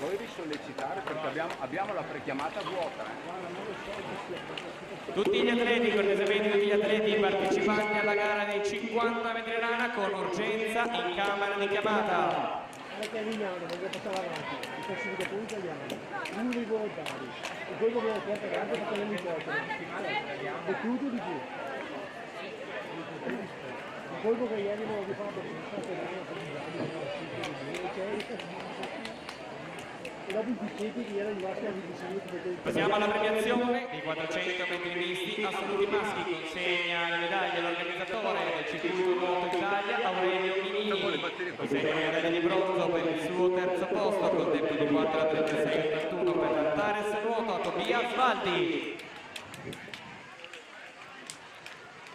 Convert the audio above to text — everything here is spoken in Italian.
vuoi risollecitare perché abbiamo la prechiamata vuota. Tutti gli atleti, cortesemente tutti gli atleti partecipanti alla gara dei 50 metri rana con urgenza in camera di chiamata. Anche a Mignano, perché passava avanti, i classificatori italiani, uno dei volontari, e poi come la quarta gara perché non mi possono, e tutto di più. Il colpo che ieri non ho fatto, e dopo i picchetti che erano rimasti a 25 perché... Passiamo alla premiazione di 400 metri misti assoluti maschi, consegna le medaglie all'organizzatore del circuito nuoto Italia Aurelio Minini, consegna le medaglie di bronzo per il suo terzo posto col tempo di 4:36:81 per l'Antares nuoto a Tobia Svaldi.